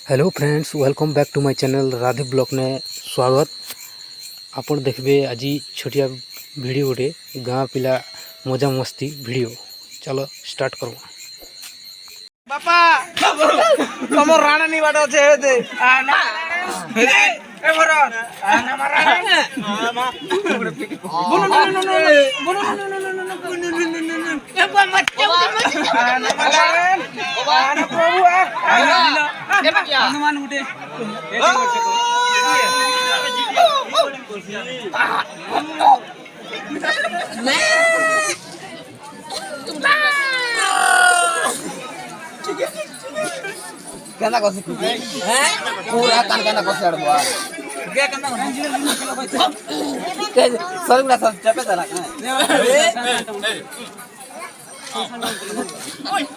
Hello friends, welcome back to my channel Radhe blog ने स्वागत। आपण देखबे आज छोटिया वीडियो गोटे गाँ पिला मजा मस्ती वीडियो। चलो स्टार्ट करो। बापा तुम राणा नहीं बाटो छे दे ना ए भरो ना मारा बोलो ए मत ना मारा ना प्रभु ए क्या हनुमान उठे कहना कौन सी हैं पूरा कान कहना कौन सी अड़वा क्या कहना के सर गुना सब चपे चला ओए